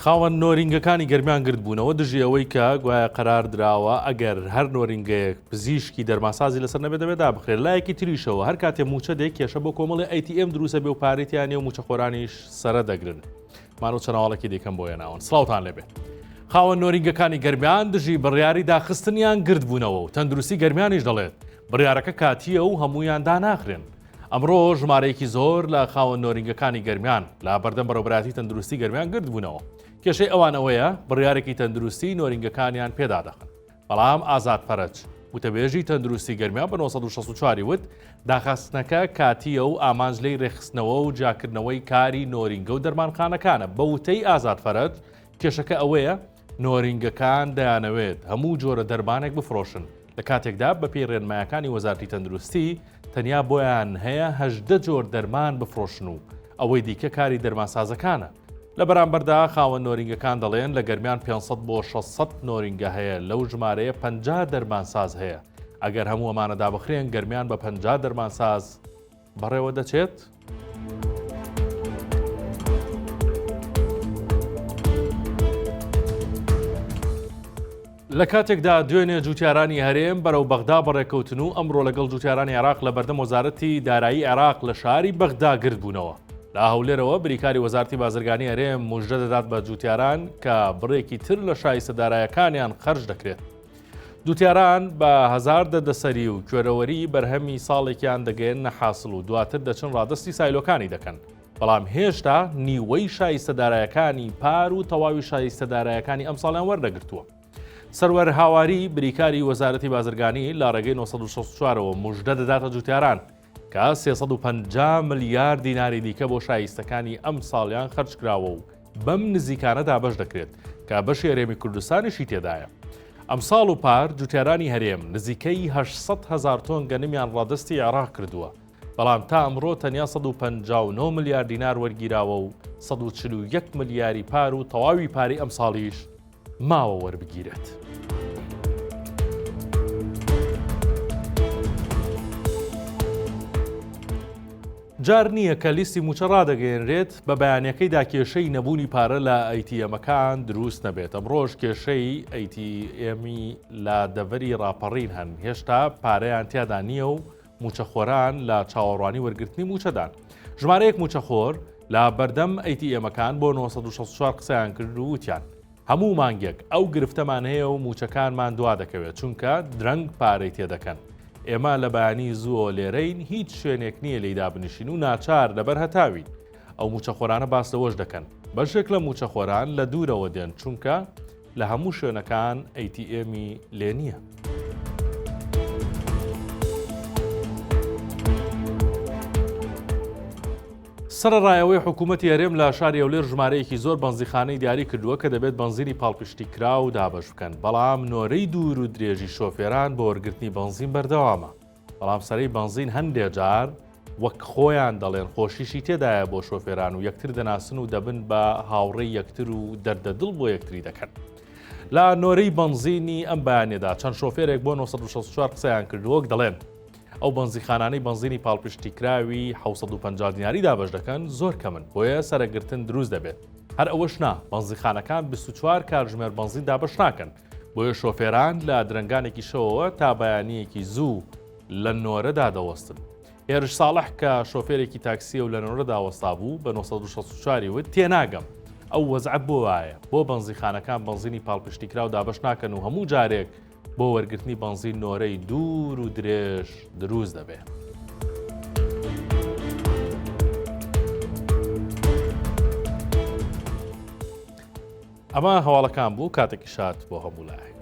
خاوەن نۆرینگەکانی گەرمیان گرتبوونەوە دژی ئەوەی کە گوایە قەرار دراوە ئەگەر هەر نۆرینگەیەک پزیشکی دەرماسازی لەسەر نەبێت دەبێت دابخرێت. لایەکی تریشەوە هەر کاتێ موچە دێک کێشە بۆ کۆمەڵی ATM دروستە بێ و پارێتیان و موچەخۆرانیش سەرە دەگرن. مانۆ چەناوەڵێکی دیکەم بۆیە ناون. سڵاوتان لێبێت. خاوەن نۆرینگەکانی گەرمیان دژی بڕیاری داخستنیان گرتبوونەوە و تەندروستی گەرمیانیش دەڵێت بڕیارەکە کاتیە و هەمویان داناخرێن. ئەمڕۆ ژمارەیەکی زۆر لە خاوەن نۆرینگەکانی گەرمیان لا بەردەم بەڕێوەبەراتی تەندروستی گەرمیان گرتبوونەوە. کێشەی ئەوانەوەیە بڕیارێکی تەندروستی نۆرینگەکانیان پێدا دەخن. بەڵام ئازاد فەرەج وتەبێژی تەندروستی گەرمیان بە 1964 وت داخستنەکە کاتیە و ئامانج لەی ڕێخستنەوە و جاکردنەوەی کاری نۆرینگە و دەرمانخانەکانە. بە وتەی ئازاد فەرەج کێشەکە ئەوەیە نۆرینگەکان دەیانەوێت هەموو جۆرە دەرمانێک بفرۆشن لە کاتێکدا بەپێی ڕێنمایەکانی وەزارەتی تەندروستی تەنیا بۆیان هەیە 18 جۆر دەرمان بفرۆشن و ئەوەی دیکە کاری دەرمانسازەکانە. لە بەرامبەردا خاوەن نۆرینگەکان دەڵێن لە گەرمیان 500 بۆ 600 نۆرینگە هەیە لەو ژمارەیە 50 دەرمانساز هەیە. ئەگەر هەموو ئەمانەدا بخرێن گەرمیان بە 50 دەرمانساز بەڕێوە دەچێت. لە کاتێکدا دوێنێ جوتیارانی هەرێم بەرەو بەغدا بەڕێکەوتن و ئەمڕۆ لەگەڵ جوتیارانی عێراق لە بەردەم وەزارەتی دارایی عێراق لە شاری بەغدا گرتبوونەوە. لە هەولێرەوە بریکاری وەزارەتی بازرگانی هەرێم موژدە دەدات بە جوتیاران کە بڕێکی تر لە شایستە دارایەکانیان خەرج دەکرێت. جوتیاران بە هەزار دەدەسەری و کوێرەوەری بەرهەمی ساڵێکیان دەگەێنە حاصل و دواتر دەچن ڕادستی سایلۆکانی دەکەن. بەڵام هێشتا نیوەی شایستە دارایەکانی پار و تەواوی شایستە دارایەکانی ئەم ساڵیان وەردەگرتووە. سەروەر هاواری بریکاری وەزارەتی بازرگانی لە ڕێگەی 1964ەوە موژدە دەداتە جوتیاران کە 350 ملیار دیناری دیکە بۆ شایستەکانی ئەم ساڵیان خەرج کراوە و بەم نزیکانەدا بەش دەکرێت کە بەشی هەرێمی کوردستانیشی تێدایە. ئەم ساڵ و پار جوتیارانی هەرێم نزیکەی 800,000 تۆن گەنمیان ڕادستی عێراق کردووە. بەڵام تا ئەمڕۆ تەنیا 159 ملیار دینار وەرگیراوە و 141 ملیاری پار و تەواوی پاری ئەم ساڵیش ماوە وەربگیرێت. جار نییە کە لیستی موچە ڕادەگەێنرێت بە بەیانەکەیدا کێشەی نەبوونی پارە لە ئەیتیەمەکان دروست نەبێت. ئەمڕۆژ کێشەی ئەیتیئەمی لە دەڤەری ڕاپەڕین هەن هێشتا پارەیان تیادا نییە و موچەخۆران لە چاوەڕوانی وەرگرتنی موچەدان. ژمارەیەک موچەخۆر لە بەردەم ئەیتیئەمەکان بۆ 1964 قسەیان کرد و وتیان هەموو مانگێک ئەو گرفتەمان هەیە و موچەکانمان دوا دەکەوێت چونکە درەنگ پارەی تێدەکەن. ئێمە لە بەیانی زووە لێرەین هیچ شوێنێک نییە لێیدا بنشین و ناچار لەبەر هەتاوین. ئەو موچەخۆرانە باس لەوەش دەکەن. بەشێک لە موچەخۆران لە دوورەوە دێن چونکە لە هەموو شوێنەکان ئەیتیئەمی لێ نییە. سەرڕایەوەی حکوومەتی هەرێم لە شاری هەولێر ژمارەیەکی زۆر بەنزیخانەی دیاری کردووە کە دەبێت بەنزینی پاڵپشتی کرا و دابەش بکەن. بەڵام نۆرەی دوور و درێژی شۆفێران بۆ وەرگرتنی بەنزین بەردەوامە. بەڵام سەرەی بەنزین هەندێک جار وەک خۆیان دەڵێن خۆشیشی تێدایە بۆ شۆفێران و یەکتر دەناسن و دەبن بە هاوڕێی یەکتر و دەردەدڵ بۆ یەکتری دەکەن. لە نۆرەی بەنزینی ئەم بەیانێدا چەند شۆفێرێک بۆ 1964 قسەیان کردووەک دەڵێن ئەو بەنزیخانانەی بەنزینی پاڵپشتی کراوی 750 دیناری دابەش دەکەن زۆر کەمن بۆیە سەرەگرتن دروست دەبێت. هەر ئەوەش نا بەنزیخانەکان 24 کاتژمێر بەنزین دابەش ناکەن بۆیە شۆفێران لە درنگانێکی شەوەوە تا بەیانیەکی زوو لە نۆرەدا دەوەستن. هێرش ساڵح کە شۆفێرێکی تاکسیە و لە نۆرەدا وەستا بوو بە 1964 وت تێناگەم ئەو وەزعەت بۆ وایە بۆ بەنزیخانەکان بەنزینی پاڵپشتی کراو دابەش ناکەن و هەموو جارێک بۆ وەرگرتنی بەنزین نۆرەی دوور و درێژ دروست دەبێت. ئەمە هەواڵەکان بوو کاتێکی شات بۆ هەموو لایەک.